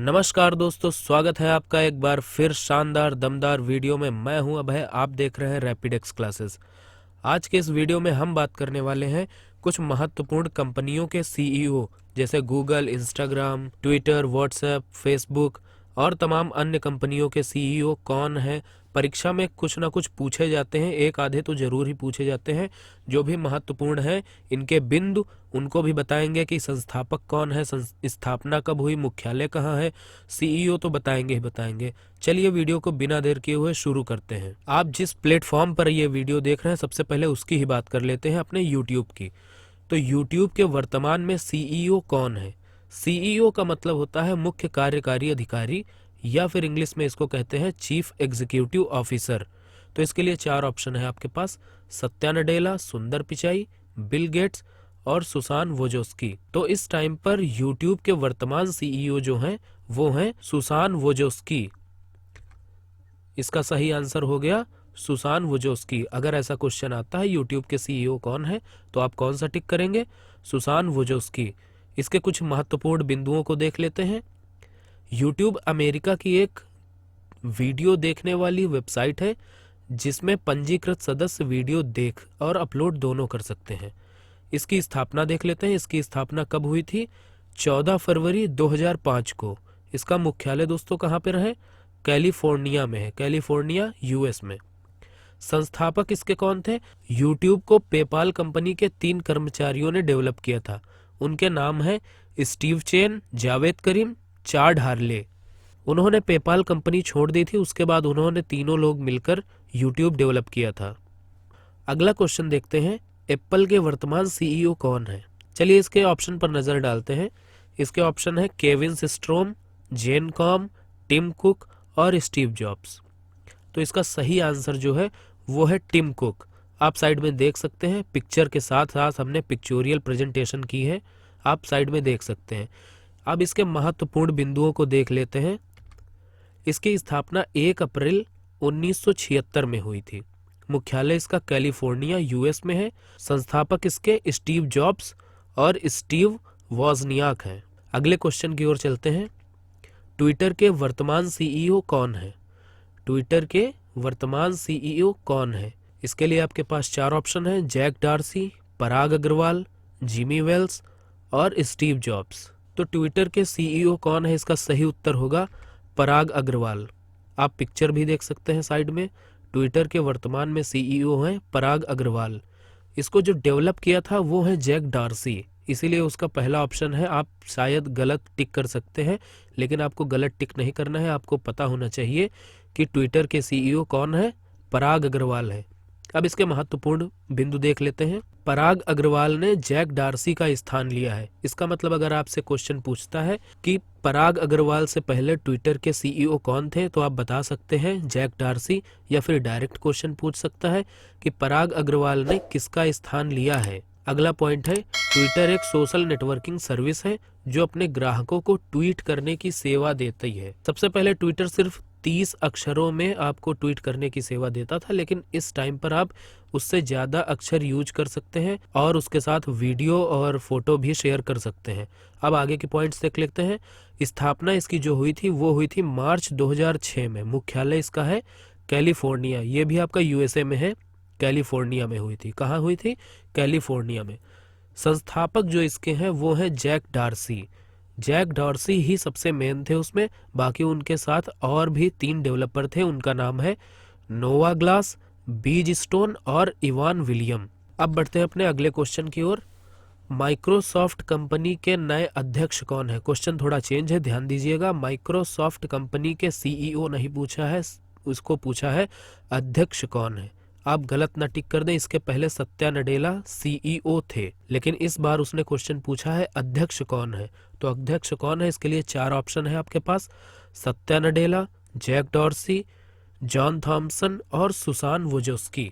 नमस्कार दोस्तों, स्वागत है आपका एक बार फिर शानदार दमदार वीडियो में। मैं हूं अभय, आप देख रहे हैं रैपिडेक्स क्लासेस। आज के इस वीडियो में हम बात करने वाले हैं कुछ महत्वपूर्ण कंपनियों के सीईओ जैसे Google, Instagram, Twitter, WhatsApp, Facebook और तमाम अन्य कंपनियों के सीईओ कौन है। परीक्षा में कुछ ना कुछ पूछे जाते हैं, एक आधे तो जरूर ही पूछे जाते हैं। जो भी महत्वपूर्ण है इनके बिंदु उनको भी बताएंगे कि संस्थापक कौन है, स्थापना कब हुई, मुख्यालय कहाँ है, सीईओ तो बताएंगे ही बताएंगे। चलिए वीडियो को बिना देर किए हुए शुरू करते हैं। आप जिस प्लेटफॉर्म पर ये वीडियो देख रहे हैं सबसे पहले उसकी ही बात कर लेते हैं, अपने यूट्यूब की। तो यूट्यूब के वर्तमान में सीईओ कौन है? सीईओ का मतलब होता है मुख्य कार्यकारी अधिकारी, या फिर इंग्लिश में इसको कहते हैं चीफ एग्जीक्यूटिव ऑफिसर। तो इसके लिए 4 ऑप्शन है आपके पास: सत्या नडेला, सुंदर पिचाई, बिल गेट्स और सुसान वोजोस्की। तो इस टाइम पर यूट्यूब के वर्तमान सीईओ जो हैं वो हैं सुसान वोजोस्की। इसका सही आंसर हो गया सुसान वोजोस्की। अगर ऐसा क्वेश्चन आता है यूट्यूब के सीईओ कौन है तो आप कौन सा टिक करेंगे? सुसान वोजोस्की। इसके कुछ महत्वपूर्ण बिंदुओं को देख लेते हैं। यूट्यूब अमेरिका की एक वीडियो देखने वाली वेबसाइट है जिसमें पंजीकृत सदस्य वीडियो देख और अपलोड दोनों कर सकते हैं। इसकी स्थापना देख लेते हैं। इसकी स्थापना कब हुई थी? 14 फरवरी 2005 को। इसका मुख्यालय दोस्तों कहाँ पर है? कैलिफोर्निया में है, कैलिफोर्निया यूएस में। संस्थापक इसके कौन थे? यूट्यूब को पेपाल कंपनी के 3 कर्मचारियों ने डेवलप किया था। उनके नाम है स्टीव चेन, जावेद करीम, चाड हार्ले। उन्होंने पेपाल कंपनी छोड़ दी थी, उसके बाद उन्होंने तीनों लोग मिलकर यूट्यूब डेवलप किया था। अगला क्वेश्चन देखते हैं, एप्पल के वर्तमान सीईओ कौन है? चलिए इसके ऑप्शन पर नजर डालते हैं। इसके ऑप्शन है केविन सिस्ट्रोम, जेन कॉम, टिम कुक और स्टीव जॉब्स। तो इसका सही आंसर जो है वो है टिम कुक। आप साइड में देख सकते हैं, पिक्चर के साथ साथ हमने पिक्चोरियल प्रेजेंटेशन की है, आप साइड में देख सकते हैं। अब इसके महत्वपूर्ण बिंदुओं को देख लेते हैं। इसकी स्थापना 1 अप्रैल 1976 में हुई थी। मुख्यालय इसका कैलिफोर्निया यूएस में है। संस्थापक इसके स्टीव जॉब्स और स्टीव वॉजनियाक हैं। अगले क्वेश्चन की ओर चलते हैं। ट्विटर के वर्तमान सीईओ कौन है? ट्विटर के वर्तमान सीईओ कौन है? इसके लिए आपके पास 4 ऑप्शन हैं: जैक डार्सी, पराग अग्रवाल, जिमी वेल्स और स्टीव जॉब्स। तो ट्विटर के सीईओ कौन है? इसका सही उत्तर होगा पराग अग्रवाल। आप पिक्चर भी देख सकते हैं साइड में। ट्विटर के वर्तमान में सीईओ हैं पराग अग्रवाल। इसको जो डेवलप किया था वो है जैक डार्सी, इसीलिए उसका पहला ऑप्शन है। आप शायद गलत टिक कर सकते हैं, लेकिन आपको गलत टिक नहीं करना है। आपको पता होना चाहिए कि ट्विटर के सीईओ कौन है? पराग अग्रवाल है। अब इसके महत्वपूर्ण बिंदु देख लेते हैं। पराग अग्रवाल ने जैक डार्सी का स्थान लिया है। इसका मतलब अगर आपसे क्वेश्चन पूछता है कि पराग अग्रवाल से पहले ट्विटर के सीईओ कौन थे, तो आप बता सकते हैं जैक डार्सी, या फिर डायरेक्ट क्वेश्चन पूछ सकता है कि पराग अग्रवाल ने किसका स्थान लिया है। अगला पॉइंट है, ट्विटर एक सोशल नेटवर्किंग सर्विस है जो अपने ग्राहकों को ट्वीट करने की सेवा देती है। सबसे पहले ट्विटर सिर्फ 30 अक्षरों में आपको ट्वीट करने की सेवा देता था, लेकिन इस टाइम पर आप उससे ज़्यादा अक्षर यूज कर सकते हैं और उसके साथ वीडियो और फोटो भी शेयर कर सकते हैं। अब आगे के पॉइंट्स देख लेते हैं। स्थापना इसकी जो हुई थी वो हुई थी मार्च 2006 में। मुख्यालय इसका है कैलिफोर्निया, ये भी आपका यूएसए में है, कैलिफोर्निया में हुई थी। कहाँ हुई थी? कैलिफोर्निया में। संस्थापक जो इसके हैं वो है जैक डार्सी। जैक डार्सी ही सबसे मेन थे उसमें, बाकी उनके साथ और भी 3 डेवलपर थे। उनका नाम है नोवा ग्लास, बीज स्टोन और इवान विलियम। अब बढ़ते हैं अपने अगले क्वेश्चन की ओर। माइक्रोसॉफ्ट कंपनी के नए अध्यक्ष कौन है? क्वेश्चन थोड़ा चेंज है, ध्यान दीजिएगा। माइक्रोसॉफ्ट कंपनी के सीईओ नहीं पूछा है, उसको पूछा है अध्यक्ष कौन है। आप गलत ना टिक कर दें। इसके पहले सत्या नडेला सीईओ थे, लेकिन इस बार उसने क्वेश्चन पूछा है अध्यक्ष कौन है। तो अध्यक्ष कौन है? इसके लिए 4 ऑप्शन है आपके पास: Satya Nadella, Jack Dorsey, John Thomson और सुसान वोजोस्की।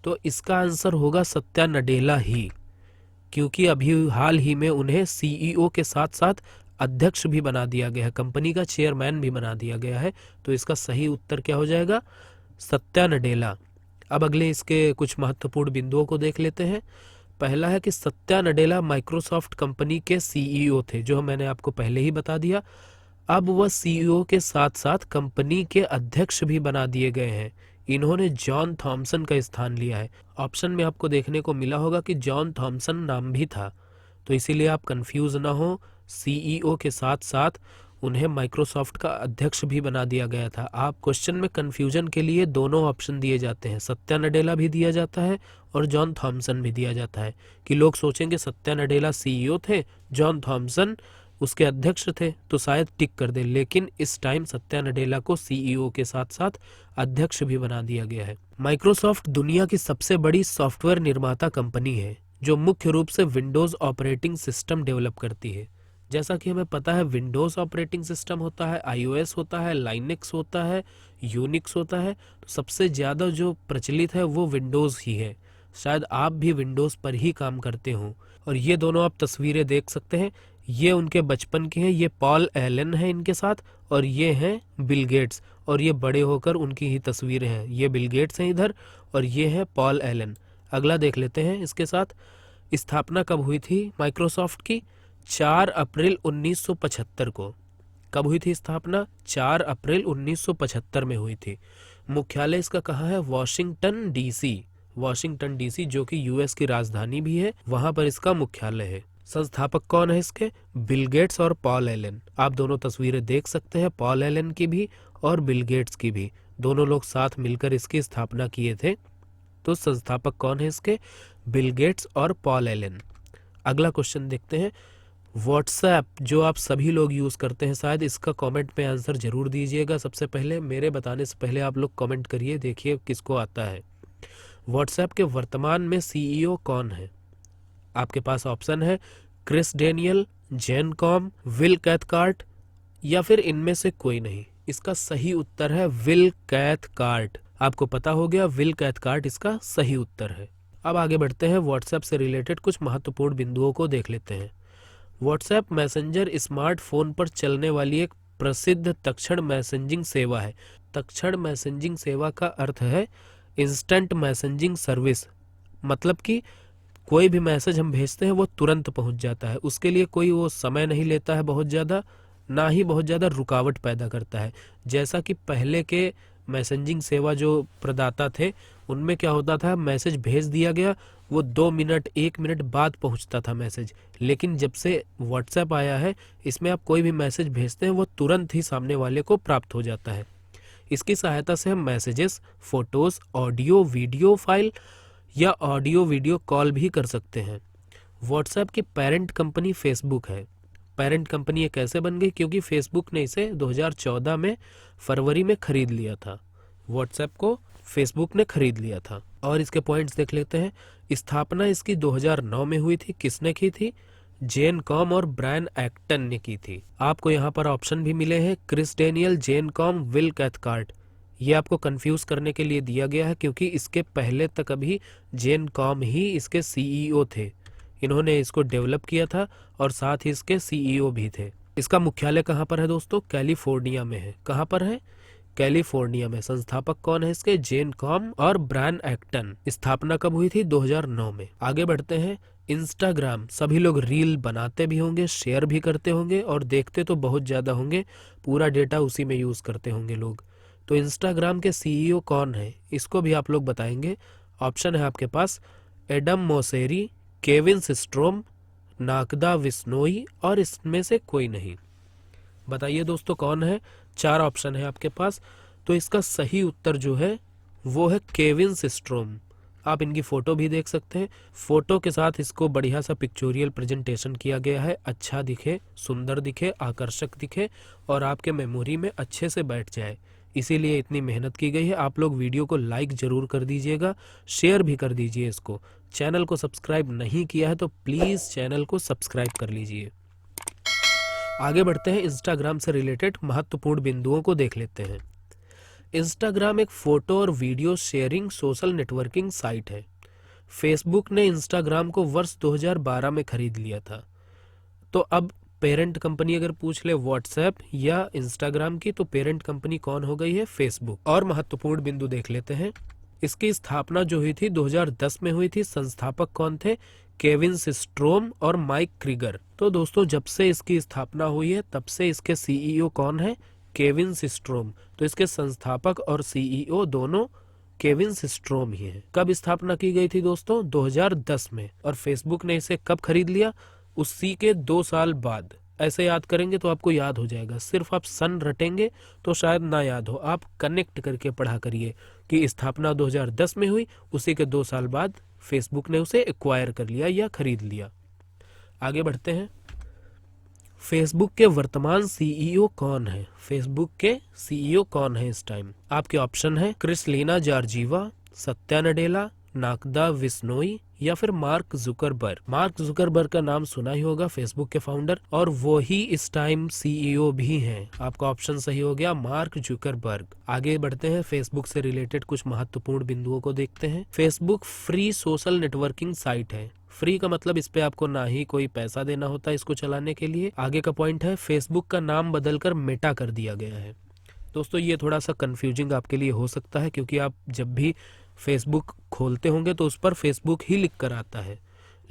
तो इसका आंसर होगा सत्या नडेला ही, क्योंकि अभी हाल ही में उन्हें सीईओ के साथ साथ अध्यक्ष भी बना दिया गया है, कंपनी का चेयरमैन भी बना दिया गया है। तो इसका सही उत्तर क्या हो जाएगा? सत्या नडेला। अब अगले इसके कुछ महत्वपूर्ण बिंदुओं को देख लेते हैं। पहला है कि सत्या नडेला माइक्रोसॉफ्ट कंपनी के सीईओ थे, जो मैंने आपको पहले ही बता दिया। अब वह सीईओ के साथ साथ कंपनी के अध्यक्ष भी बना दिए गए हैं। इन्होंने जॉन थॉमसन का स्थान लिया है। ऑप्शन में आपको देखने को मिला होगा कि जॉन थॉमसन नाम भी था, तो इसीलिए आप कंफ्यूज ना हो। सीईओ के साथ साथ उन्हें माइक्रोसॉफ्ट का अध्यक्ष भी बना दिया गया था। आप क्वेश्चन में कंफ्यूजन के लिए दोनों ऑप्शन दिए जाते हैं, सत्या नडेला भी दिया जाता है और जॉन थॉमसन भी दिया जाता है, कि लोग सोचेंगे सत्या नडेला सीईओ थे, जॉन थॉमसन उसके अध्यक्ष थे, तो शायद टिक कर दे। लेकिन इस टाइम सत्या नडेला को सीईओ के साथ साथ अध्यक्ष भी बना दिया गया है। माइक्रोसॉफ्ट दुनिया की सबसे बड़ी सॉफ्टवेयर निर्माता कंपनी है जो मुख्य रूप से विंडोज ऑपरेटिंग सिस्टम डेवलप करती है। जैसा कि हमें पता है, विंडोज ऑपरेटिंग सिस्टम होता है, आईओएस होता है, लाइनेक्स होता है, यूनिक्स होता है। तो सबसे ज़्यादा जो प्रचलित है वो विंडोज़ ही है। शायद आप भी विंडोज़ पर ही काम करते हों। और ये दोनों आप तस्वीरें देख सकते हैं, ये उनके बचपन की हैं। ये पॉल एलन है इनके साथ, और ये हैं बिल गेट्स, और ये बड़े होकर उनकी ही तस्वीरें हैं। ये बिल गेट्स हैं इधर, और ये है पॉल एलन। अगला देख लेते हैं इसके साथ। स्थापना कब हुई थी माइक्रोसॉफ्ट की? 4 अप्रैल 1975 को। कब हुई थी स्थापना? 4 अप्रैल 1975 में हुई थी। मुख्यालय इसका कहाँ है? Washington DC. वॉशिंगटन डीसी जो कि यूएस की राजधानी भी है, वहां पर इसका मुख्यालय है। संस्थापक कौन है इसके? बिल गेट्स और पॉल एलन। आप दोनों तस्वीरें देख सकते हैं, पॉल एलन की भी और बिल गेट्स की भी। दोनों लोग साथ मिलकर इसकी स्थापना किए थे। तो संस्थापक कौन है इसके? बिल गेट्स और पॉल एलन। अगला क्वेश्चन देखते हैं। व्हाट्सएप जो आप सभी लोग यूज़ करते हैं, शायद इसका कमेंट पे आंसर जरूर दीजिएगा। सबसे पहले मेरे बताने से पहले आप लोग कमेंट करिए, देखिए किसको आता है। व्हाट्सएप के वर्तमान में सीईओ कौन है? आपके पास ऑप्शन है Chris Daniel, Jan Koum, Will Cathcart, या फिर इनमें से कोई नहीं। इसका सही उत्तर है विल कैथकार्ट। आपको पता हो गया, विल कैथकार्ट इसका सही उत्तर है। अब आगे बढ़ते हैं, व्हाट्सएप से रिलेटेड कुछ महत्वपूर्ण बिंदुओं को देख लेते हैं। व्हाट्सएप मैसेंजर स्मार्टफोन पर चलने वाली एक प्रसिद्ध तत्क्षण मैसेजिंग सेवा है। तत्क्षण मैसेजिंग सेवा का अर्थ है इंस्टेंट मैसेजिंग सर्विस, मतलब कि कोई भी मैसेज हम भेजते हैं वो तुरंत पहुंच जाता है। उसके लिए कोई वो समय नहीं लेता है बहुत ज़्यादा, ना ही बहुत ज़्यादा रुकावट पैदा करता है। जैसा कि पहले के मैसेजिंग सेवा जो प्रदाता थे, उनमें क्या होता था, मैसेज भेज दिया गया, वो 2 मिनट 1 मिनट बाद पहुंचता था मैसेज। लेकिन जब से व्हाट्सएप आया है, इसमें आप कोई भी मैसेज भेजते हैं वो तुरंत ही सामने वाले को प्राप्त हो जाता है। इसकी सहायता से हम messages, photos, audio video file या ऑडियो वीडियो कॉल भी कर सकते हैं। व्हाट्सएप की पेरेंट कंपनी फेसबुक है। पेरेंट कंपनी ये कैसे बन गई? क्योंकि फेसबुक ने इसे 2014 में फरवरी में खरीद लिया था। व्हाट्सएप को फेसबुक ने खरीद लिया था। और इसके पॉइंट्स देख लेते हैं। स्थापना इसकी 2009 में हुई थी। किसने की थी? जेन कॉम और ब्रायन एक्टन ने की थी। आपको यहाँ पर ऑप्शन भी मिले हैं, Chris Daniel, Jan Koum, Will Cathcart. ये आपको कंफ्यूज करने के लिए दिया गया है, क्योंकि इसके पहले तक अभी जेन कॉम ही इसके सीईओ थे। इन्होंने इसको डेवलप किया था और साथ ही इसके सीईओ भी थे। इसका मुख्यालय कहाँ पर है दोस्तों? कैलिफोर्निया में है। कहाँ पर है? कैलिफोर्निया में। संस्थापक कौन है इसके? जेन कॉम और ब्रायन एक्टन। स्थापना कब हुई थी? 2009 में। आगे बढ़ते हैं। इंस्टाग्राम, सभी लोग रील बनाते भी होंगे, शेयर भी करते होंगे और देखते तो बहुत ज़्यादा होंगे। पूरा डेटा उसी में यूज़ करते होंगे लोग। तो इंस्टाग्राम के सीईओ कौन है, इसको भी आप लोग बताएंगे। ऑप्शन है आपके पास एडम मोसेरी, केविन सिस्ट्रोम, नाकदा विस्नोई, और इसमें से कोई नहीं। बताइए दोस्तों कौन है? 4 ऑप्शन है आपके पास। तो इसका सही उत्तर जो है वो है केविन सिस्ट्रोम। आप इनकी फ़ोटो भी देख सकते हैं। फ़ोटो के साथ इसको बढ़िया सा पिक्चोरियल प्रेजेंटेशन किया गया है। अच्छा दिखे, सुंदर दिखे, आकर्षक दिखे और आपके मेमोरी में अच्छे से बैठ जाए, इसीलिए इतनी मेहनत की गई है। आप लोग वीडियो को लाइक ज़रूर कर दीजिएगा, शेयर भी कर दीजिए इसको। चैनल को सब्सक्राइब नहीं किया है तो प्लीज़ चैनल को सब्सक्राइब कर लीजिए। आगे बढ़ते हैं। इंस्टाग्राम से रिलेटेड महत्वपूर्ण बिंदुओं को देख लेते हैं। इंस्टाग्राम एक फ़ोटो और video sharing social networking site है। फेसबुक ने इंस्टाग्राम को वर्ष 2012 में खरीद लिया था। तो अब पेरेंट कंपनी अगर पूछ ले व्हाट्सएप या इंस्टाग्राम की, तो पेरेंट कंपनी कौन हो गई है? फेसबुक। और महत्वपूर्ण बिंदु देख लेते हैं। इसकी स्थापना जो हुई थी 2010 में हुई थी। संस्थापक कौन थे? केविन सिस्ट्रोम और माइक क्रीगर। तो दोस्तों जब से इसकी स्थापना हुई है तब से इसके सीईओ कौन है? Kevin Systrom. तो इसके संस्थापक और सीईओ दोनों केविन सिस्ट्रोम ही हैं। कब स्थापना की गई थी दोस्तों? 2010 में। और फेसबुक ने इसे कब खरीद लिया? उसी के 2 साल बाद। ऐसे याद करेंगे तो आपको याद हो जाएगा। सिर्फ आप सन रटेंगे तो शायद ना याद हो, आप कनेक्ट करके पढ़ा करिए कि स्थापना 2010 में हुई, उसी के 2 साल बाद फेसबुक ने उसे एक्वायर कर लिया या खरीद लिया। आगे बढ़ते हैं। फेसबुक के वर्तमान सीईओ कौन है? फेसबुक के सीईओ कौन है इस टाइम? आपके ऑप्शन है क्रिस्लिना जॉर्जीवा, सत्या नडेला, नागदा बिश्नोई या फिर मार्क जुकरबर्ग। मार्क जुकरबर्ग का नाम सुना ही होगा, फेसबुक के फाउंडर, और वो ही इस टाइम सीईओ भी हैं। आपका ऑप्शन सही हो गया, मार्क जुकरबर्ग। आगे बढ़ते हैं, फेसबुक से रिलेटेड कुछ महत्वपूर्ण बिंदुओं को देखते हैं। Facebook free social networking site है। फ्री का मतलब इस पे आपको ना ही कोई पैसा देना होता है इसको चलाने के लिए। आगे का पॉइंट है, फेसबुक का नाम बदलकर मेटा कर दिया गया है। दोस्तों ये थोड़ा सा कंफ्यूजिंग आपके लिए हो सकता है, क्योंकि आप जब भी फेसबुक खोलते होंगे तो उस पर फेसबुक ही लिख कर आता है,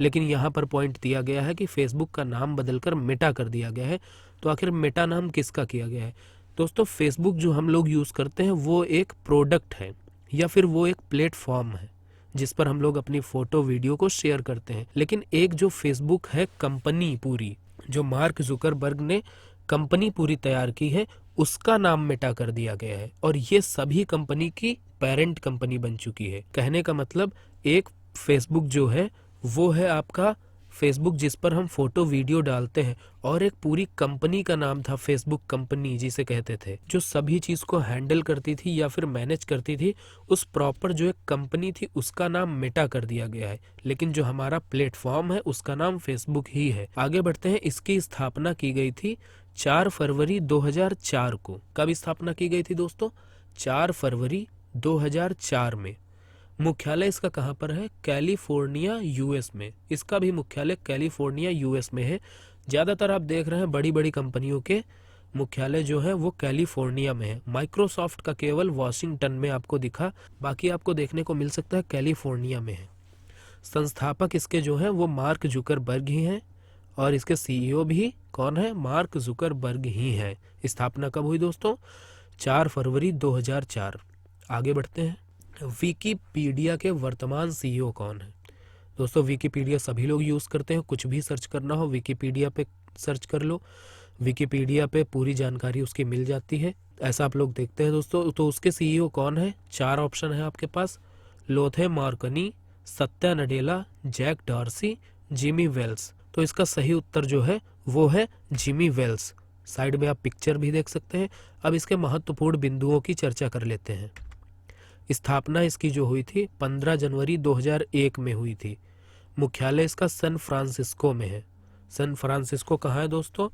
लेकिन यहाँ पर पॉइंट दिया गया है कि फेसबुक का नाम बदलकर मेटा कर दिया गया है। तो आखिर मेटा नाम किसका किया गया है? दोस्तों फेसबुक जो हम लोग यूज़ करते हैं वो एक प्रोडक्ट है या फिर वो एक प्लेटफॉर्म है जिस पर हम लोग अपनी फोटो वीडियो को शेयर करते हैं। लेकिन एक जो फेसबुक है कंपनी पूरी, जो मार्क जुकरबर्ग ने कंपनी पूरी तैयार की है, उसका नाम मेटा कर दिया गया है और ये सभी कंपनी की पेरेंट कंपनी बन चुकी है। कहने का मतलब एक फेसबुक जो है वो है आपका फेसबुक जिस पर हम फोटो वीडियो डालते हैं, और एक पूरी कंपनी का नाम था फेसबुक कंपनी जिसे कहते थे, जो सभी चीज को हैंडल करती थी या फिर मैनेज करती थी। उस प्रॉपर जो एक कंपनी थी उसका नाम मेटा कर दिया गया है, लेकिन जो हमारा प्लेटफॉर्म है उसका नाम फेसबुक ही है। आगे बढ़ते हैं। इसकी स्थापना की गई थी 4 फरवरी 2004 को। कब स्थापना की गई थी दोस्तों? 4 फरवरी 2004 में। मुख्यालय इसका कहाँ पर है? कैलिफोर्निया यूएस में। इसका भी मुख्यालय कैलिफोर्निया यूएस में है। ज़्यादातर आप देख रहे हैं बड़ी बड़ी कंपनियों के मुख्यालय जो है वो कैलिफोर्निया में है। माइक्रोसॉफ्ट का केवल वॉशिंगटन में आपको दिखा, बाकी आपको देखने को मिल सकता है कैलिफोर्निया में है। संस्थापक इसके जो है वो मार्क जुकरबर्ग ही हैं और इसके सीईओ भी कौन है? मार्क जुकरबर्ग ही हैं। स्थापना कब हुई दोस्तों? 4 फरवरी 2004। आगे बढ़ते हैं। विकिपीडिया के वर्तमान सीईओ कौन है? दोस्तों विकिपीडिया सभी लोग यूज़ करते हैं, कुछ भी सर्च करना हो विकिपीडिया पे सर्च कर लो, विकिपीडिया पे पूरी जानकारी उसकी मिल जाती है। ऐसा आप लोग देखते हैं दोस्तों। तो उसके सीईओ कौन है? 4 ऑप्शन है आपके पास, लोथे Marconi, Satya Nadella, Jack Dorsey, Jimmy Wales. तो इसका सही उत्तर जो है वो है जिमी वेल्स। साइड में आप पिक्चर भी देख सकते हैं। अब इसके महत्वपूर्ण बिंदुओं की चर्चा कर लेते हैं। स्थापना इसकी जो हुई थी 15 जनवरी 2001 में हुई थी। मुख्यालय इसका सैन फ्रांसिस्को में है। सैन फ्रांसिस्को कहाँ है दोस्तों?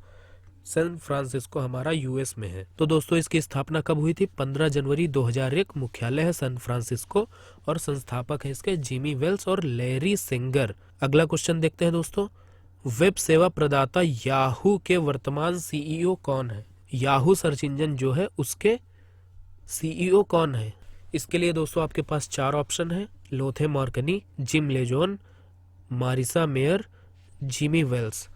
सैन फ्रांसिस्को हमारा यूएस में है। तो दोस्तों इसकी स्थापना कब हुई थी? 15 जनवरी 2001। मुख्यालय है सैन फ्रांसिस्को और संस्थापक है इसके जिमी वेल्स और लैरी सेंगर। अगला क्वेश्चन देखते हैं दोस्तों। वेब सेवा प्रदाता याहू के वर्तमान सीईओ कौन है? याहू सर्च इंजन जो है उसके सीईओ कौन है? इसके लिए दोस्तों आपके पास 4 ऑप्शन है, लोथे मार्कनी, जिम लेजोन, मारिसा मेयर, जिमी वेल्स।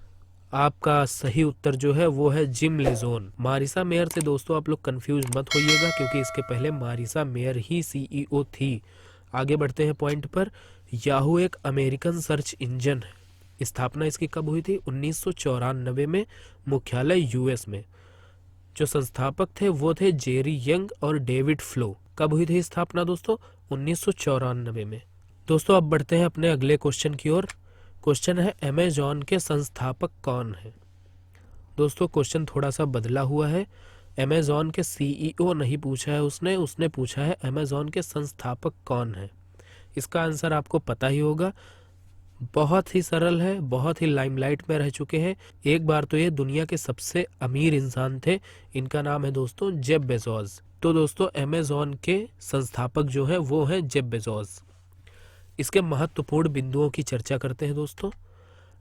आपका सही उत्तर जो है वो है जिम लेजोन। मारिसा मेयर से दोस्तों आप लोग कंफ्यूज मत होइएगा, क्योंकि इसके पहले मारिसा मेयर ही सीईओ थी। आगे बढ़ते हैं पॉइंट पर। याहू एक अमेरिकन सर्च इंजन है। स्थापना इसकी कब हुई थी? 1994 में। मुख्यालय यूएस में। जो संस्थापक थे वो थे जेरी यंग और डेविड फ्लो। कब हुई थी स्थापना दोस्तों? 1994 में। दोस्तों अब बढ़ते हैं अपने अगले क्वेश्चन की ओर। क्वेश्चन है अमेजॉन के संस्थापक कौन है? दोस्तों क्वेश्चन थोड़ा सा बदला हुआ है। अमेजॉन के सीईओ नहीं पूछा है उसने पूछा है अमेजॉन के संस्थापक कौन है। इसका आंसर आपको पता ही होगा, बहुत ही सरल है, बहुत ही लाइमलाइट में रह चुके हैं। एक बार तो ये दुनिया के सबसे अमीर इंसान थे। इनका नाम है दोस्तों जेफ बेजोस। तो दोस्तों अमेजॉन के संस्थापक जो है वो है जेफ बेजोस। इसके महत्वपूर्ण बिंदुओं की चर्चा करते हैं दोस्तों।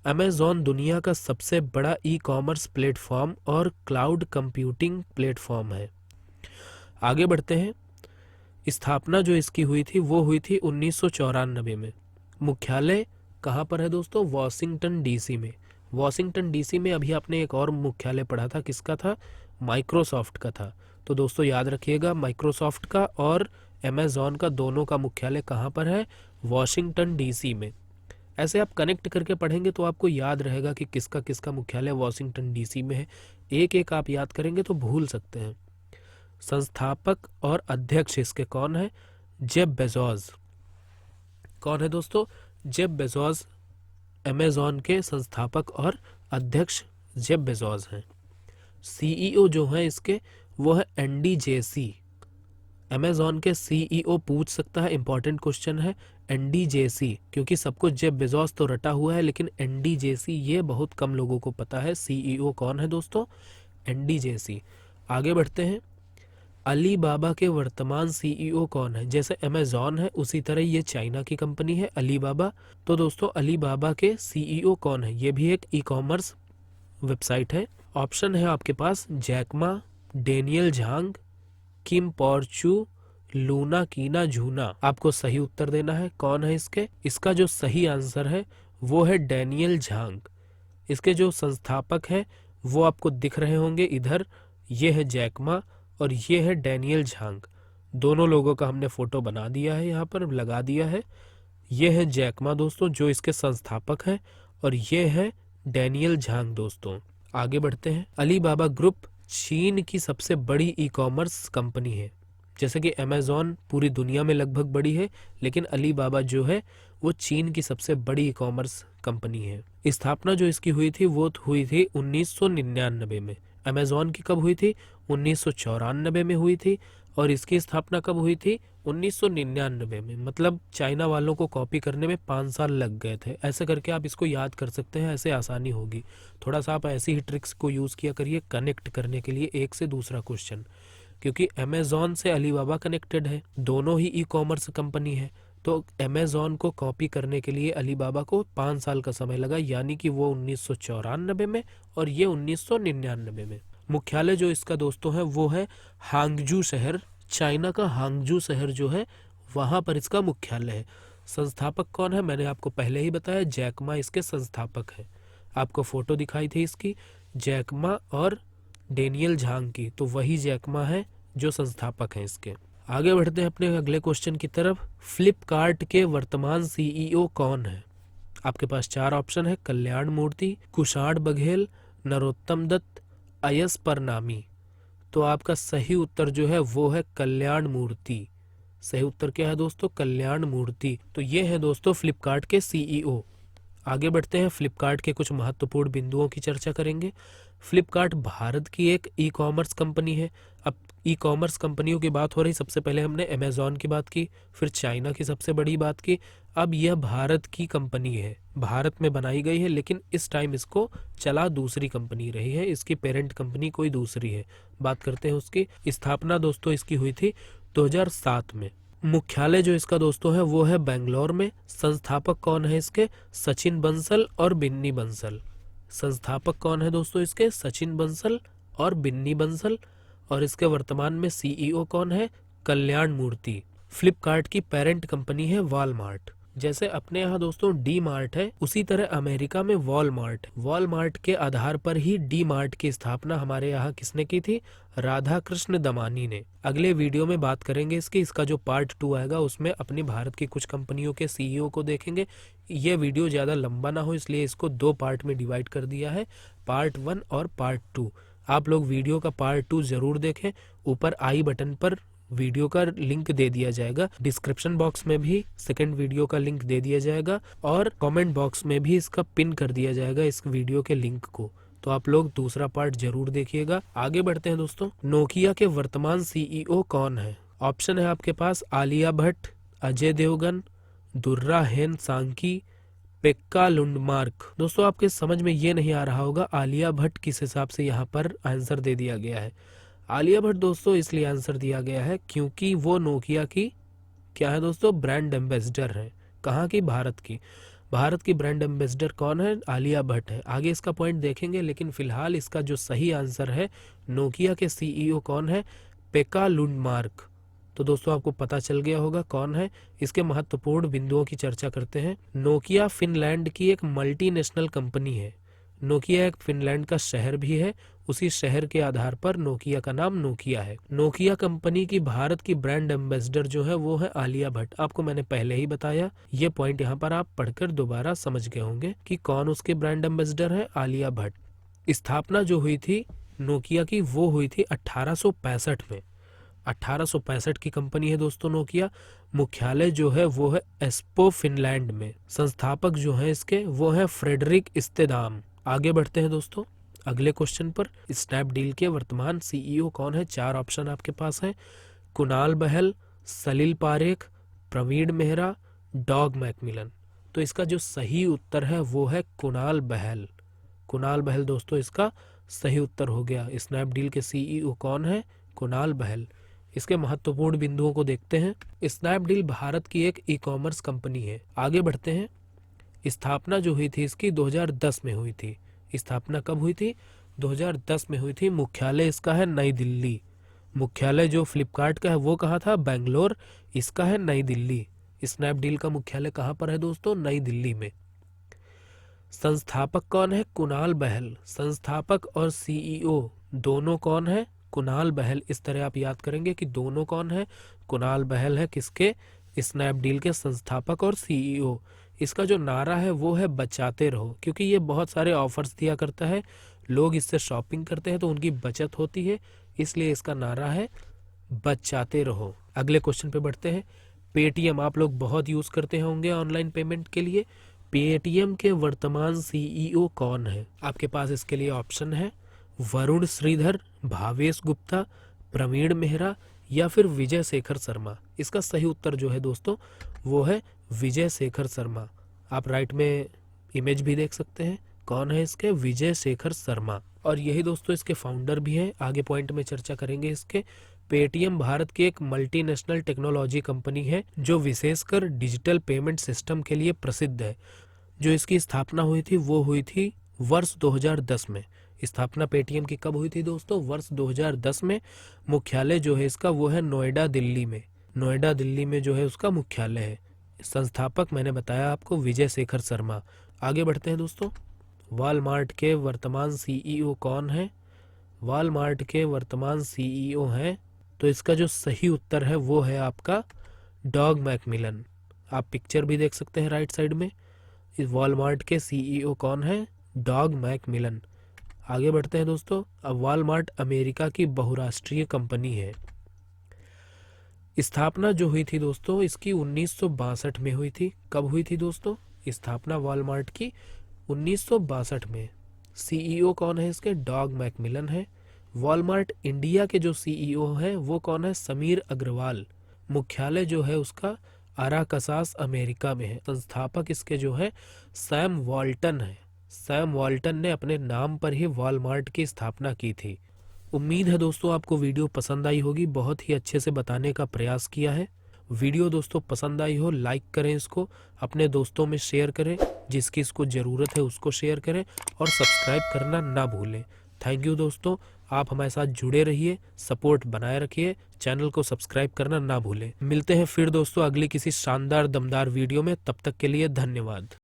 अमेजॉन दुनिया का सबसे बड़ा ई कॉमर्स प्लेटफॉर्म और क्लाउड कंप्यूटिंग प्लेटफॉर्म है। आगे बढ़ते हैं। स्थापना जो इसकी हुई थी वो हुई थी 1994 में। मुख्यालय कहाँ पर है दोस्तों? वॉशिंगटन डीसी में। वॉशिंगटन डीसी में अभी आपने एक और मुख्यालय पढ़ा था, किसका था? माइक्रोसॉफ्ट का था। तो दोस्तों याद रखिएगा, माइक्रोसॉफ्ट का और अमेज़ॉन का दोनों का मुख्यालय कहाँ पर है? वॉशिंगटन डीसी में। ऐसे आप कनेक्ट करके पढ़ेंगे तो आपको याद रहेगा कि किसका किसका मुख्यालय वॉशिंगटन डीसी में है। एक एक आप याद करेंगे तो भूल सकते हैं। संस्थापक और अध्यक्ष इसके कौन है? Jeff Bezos. कौन है दोस्तों? जेफ बेजोस अमेज़ॉन के संस्थापक और अध्यक्ष जेफ बेजोस हैं। सीईओ जो है इसके वो है एंडी जेसी। अमेज़ॉन के सीईओ पूछ सकता है, इंपॉर्टेंट क्वेश्चन है, एंडी जेसी, क्योंकि सबको जेफ बेजोस तो रटा हुआ है लेकिन एंडी जेसी ये बहुत कम लोगों को पता है। सीईओ कौन है दोस्तों? Andy Jassy. आगे बढ़ते हैं। अली बाबा के वर्तमान सीईओ कौन है? जैसे अमेज़ॉन है उसी तरह ये चाइना की कंपनी है अली बाबा। तो दोस्तों अली बाबा के सीईओ कौन है? ये भी एक ई कॉमर्स वेबसाइट है। ऑप्शन है आपके पास जैकमा, डेनियल झांग, किम पोर्चू, लूना कीना झूना। आपको सही उत्तर देना है। कौन है इसके? इसका जो सही आंसर है वो है डेनियल झांग। इसके जो संस्थापक हैं वो आपको दिख रहे होंगे इधर, ये है जैकमा और ये है डेनियल झांग। दोनों लोगों का हमने फोटो बना दिया है, यहाँ पर लगा दिया है। ये है जैकमा दोस्तों जो इसके संस्थापक हैं और ये है डेनियल झांग दोस्तों। आगे बढ़ते हैं। अली बाबा ग्रुप चीन की सबसे बड़ी ई कॉमर्स कंपनी है। जैसे कि अमेज़ॉन पूरी दुनिया में लगभग बड़ी है, लेकिन अली बाबा जो है वो चीन की सबसे बड़ी ई कॉमर्स कंपनी है। स्थापना जो इसकी हुई थी वो हुई थी 1999 में। अमेज़ॉन की कब हुई थी? 1994 में हुई थी। और इसकी स्थापना कब हुई थी? 1999 में। मतलब चाइना वालों को कॉपी करने में 5 साल लग गए थे। ऐसे करके आप इसको याद कर सकते हैं, ऐसे आसानी होगी। थोड़ा सा आप ऐसी ही ट्रिक्स को यूज़ किया करिए कनेक्ट करने के लिए एक से दूसरा क्वेश्चन, क्योंकि अमेज़ॉन से अली बाबा कनेक्टेड है, दोनों ही ई कॉमर्स कंपनी है। तो अमेज़ॉन को कॉपी करने के लिए अली बाबा को 5 साल का समय लगा, यानी कि वो 1994 में और ये 1999 में। मुख्यालय जो इसका दोस्तों है वो है हांगजू शहर। चाइना का हांगजू शहर जो है वहाँ पर इसका मुख्यालय है। संस्थापक कौन है? मैंने आपको पहले ही बताया, जैकमा इसके संस्थापक है। आपको फोटो दिखाई थी इसकी, जैकमा और डेनियल झांग की, तो वही जैकमा है जो संस्थापक हैं इसके। आगे बढ़ते हैं अपने अगले क्वेश्चन की तरफ। फ्लिपकार्ट के वर्तमान सीईओ कौन है? आपके पास 4 ऑप्शन है, कल्याण मूर्ति, कुशाण बघेल, नरोत्तम दत्त, अयस परनामी। तो आपका सही उत्तर जो है वो है कल्याण मूर्ति। सही उत्तर क्या है दोस्तों? कल्याण मूर्ति। तो ये है दोस्तों फ्लिपकार्ट के सीईओ। आगे बढ़ते हैं, फ्लिपकार्ट के कुछ महत्वपूर्ण बिंदुओं की चर्चा करेंगे। फ्लिपकार्ट भारत की एक ई कॉमर्स कंपनी है। अब ई कॉमर्स कंपनियों की बात हो रही, सबसे पहले हमने अमेज़ॉन की बात की, फिर चाइना की सबसे बड़ी बात की। अब यह भारत की कंपनी है, भारत में बनाई गई है, लेकिन इस टाइम इसको चला दूसरी कंपनी रही है, इसकी पेरेंट कंपनी कोई दूसरी है। बात करते हैं उसकी। स्थापना दोस्तों इसकी हुई थी 2007 में। मुख्यालय जो इसका दोस्तों है वो है बेंगलोर में। संस्थापक कौन है इसके? सचिन बंसल और बिन्नी बंसल। संस्थापक कौन है दोस्तों इसके? सचिन बंसल और बिन्नी बंसल। और इसके वर्तमान में सीईओ कौन है? कल्याण मूर्ति। फ्लिपकार्ट की पेरेंट कंपनी है वॉलमार्ट। जैसे अपने यहाँ दोस्तों डी मार्ट है, उसी तरह अमेरिका में वॉलमार्ट। वॉलमार्ट के आधार पर ही डी मार्ट की स्थापना हमारे यहाँ किसने की थी? राधा कृष्ण दमानी ने। अगले वीडियो में बात करेंगे इसकी। इसका जो पार्ट 2 आएगा उसमें अपनी भारत की कुछ कंपनियों के सीईओ को देखेंगे। ये वीडियो ज़्यादा लंबा ना हो इसलिए इसको 2 पार्ट में डिवाइड कर दिया है, पार्ट 1 और पार्ट 2। आप लोग वीडियो का पार्ट 2 जरूर देखें। ऊपर आई बटन पर वीडियो का लिंक दे दिया जाएगा, डिस्क्रिप्शन बॉक्स में भी सेकंड वीडियो का लिंक दे दिया जाएगा और कमेंट बॉक्स में भी इसका पिन कर दिया जाएगा इस वीडियो के लिंक को। तो आप लोग दूसरा पार्ट जरूर देखिएगा। आगे बढ़ते हैं दोस्तों। नोकिया के वर्तमान सीईओ कौन है? ऑप्शन है आपके पास आलिया भट्ट, अजय देवगन, दुर्रा हेन सांकी, पेक्का लुंडमार्क। दोस्तों आपके समझ में ये नहीं आ रहा होगा आलिया भट्ट किस हिसाब से यहाँ पर आंसर दे दिया गया है। आलिया भट्ट दोस्तों इसलिए आंसर दिया गया है क्योंकि वो नोकिया की क्या है दोस्तों? ब्रांड एम्बेसडर है। कहाँ की? भारत की। भारत की ब्रांड एम्बेसडर कौन है? आलिया भट्ट है। आगे इसका पॉइंट देखेंगे, लेकिन फिलहाल इसका जो सही आंसर है, नोकिया के सीईओ कौन है? पेक्का लुंडमार्क। तो दोस्तों आपको पता चल गया होगा कौन है। इसके महत्वपूर्ण बिंदुओं की चर्चा करते हैं। नोकिया फिनलैंड की एक मल्टीनेशनल कंपनी है। नोकिया एक फिनलैंड का शहर भी है। उसी शहर के आधार पर नोकिया का नाम नोकिया है। नोकिया कंपनी की भारत की ब्रांड एम्बेसडर जो है वो है आलिया भट्ट। आपको मैंने पहले ही बताया, ये पॉइंट यहाँ पर आप पढ़कर दोबारा समझ गए होंगे कि कौन उसके ब्रांड एम्बेसडर है, आलिया भट्ट। स्थापना जो हुई थी नोकिया की वो हुई थी 1865 में। 1865 की कंपनी है दोस्तों नोकिया। मुख्यालय जो है वो है एस्पो फिनलैंड में। संस्थापक जो है इसके वो है फ्रेडरिक स्टेदाम। आगे बढ़ते हैं दोस्तों अगले क्वेश्चन पर। स्नैपडील के वर्तमान सीईओ कौन है? 4 ऑप्शन आपके पास है। कुणाल बहल, सलील पारेख, प्रवीण मेहरा, डॉग मैकमिलन। तो इसका जो सही उत्तर है वो है कुणाल बहल। कुणाल बहल दोस्तों इसका सही उत्तर हो गया। स्नैपडील के सीईओ कौन है? कुणाल बहल। इसके महत्वपूर्ण बिंदुओं को देखते हैं। स्नैपडील भारत की एक ई कॉमर्स कंपनी है। आगे बढ़ते हैं। स्थापना जो हुई थी इसकी 2010 में हुई थी। स्थापना कब हुई थी? 2010 में हुई थी। मुख्यालय इसका है नई दिल्ली। मुख्यालय जो फ्लिपकार्ट का है वो कहाँ था? बेंगलोर। इसका है नई दिल्ली। स्नैपडील का मुख्यालय कहाँ पर है दोस्तों? नई दिल्ली में। संस्थापक कौन है? कुणाल बहल। संस्थापक और सीईओ दोनों कौन है? कुणाल बहल। इस तरह आप याद करेंगे कि दोनों कौन है? कुणाल बहल है किसके? स्नैपडील के संस्थापक और सीईओ। इसका जो नारा है वो है बचाते रहो, क्योंकि ये बहुत सारे ऑफर्स दिया करता है। लोग इससे शॉपिंग करते हैं तो उनकी बचत होती है, इसलिए इसका नारा है बचाते रहो। अगले क्वेश्चन पे बढ़ते हैं। पेटीएम आप लोग बहुत यूज करते होंगे ऑनलाइन पेमेंट के लिए। पेटीएम के वर्तमान सीईओ कौन है? आपके पास इसके लिए ऑप्शन है वरुण श्रीधर, भावेश गुप्ता, प्रवीण मेहरा या फिर विजय शेखर शर्मा। इसका सही उत्तर जो है दोस्तों वो है विजय शेखर शर्मा। आप राइट में इमेज भी देख सकते हैं। कौन है इसके? विजय शेखर शर्मा। और यही दोस्तों इसके फाउंडर भी हैं। आगे पॉइंट में चर्चा करेंगे इसके। पेटीएम भारत की एक मल्टीनेशनल टेक्नोलॉजी कंपनी है जो विशेषकर डिजिटल पेमेंट सिस्टम के लिए प्रसिद्ध है। जो इसकी स्थापना हुई थी वो हुई थी वर्ष 2010 में। स्थापना पेटीएम की कब हुई थी दोस्तों? वर्ष 2010 में। मुख्यालय जो है इसका वो है नोएडा दिल्ली में। नोएडा दिल्ली में जो है उसका मुख्यालय है। संस्थापक मैंने बताया आपको विजय शेखर शर्मा। आगे बढ़ते हैं दोस्तों। वॉलमार्ट के वर्तमान सीईओ कौन है? वॉलमार्ट के वर्तमान सीईओ हैं, तो इसका जो सही उत्तर है वो है आपका डॉग मैकमिलन। आप पिक्चर भी देख सकते हैं राइट साइड में। इस वॉलमार्ट के सीईओ कौन है? Dog Macmillan. आगे बढ़ते हैं दोस्तों। अब वॉलमार्ट अमेरिका की बहुराष्ट्रीय कंपनी है। स्थापना जो हुई थी दोस्तों इसकी 1962 में हुई थी। कब हुई थी दोस्तों स्थापना वॉलमार्ट की? 1962 में। सीईओ कौन है इसके? डॉग मैकमिलन है। वॉलमार्ट इंडिया के जो सीईओ हैं वो कौन है? समीर अग्रवाल। मुख्यालय जो है उसका अराकसास अमेरिका में है। संस्थापक इसके जो है सैम वॉल्टन है। सैम वॉल्टन ने अपने नाम पर ही वॉलमार्ट की स्थापना की थी। उम्मीद है दोस्तों आपको वीडियो पसंद आई होगी। बहुत ही अच्छे से बताने का प्रयास किया है। वीडियो दोस्तों पसंद आई हो लाइक करें, इसको अपने दोस्तों में शेयर करें, जिसकी इसको ज़रूरत है उसको शेयर करें और सब्सक्राइब करना ना भूलें। थैंक यू दोस्तों, आप हमारे साथ जुड़े रहिए, सपोर्ट बनाए रखिए, चैनल को सब्सक्राइब करना ना भूलें। मिलते हैं फिर दोस्तों अगली किसी शानदार दमदार वीडियो में। तब तक के लिए धन्यवाद।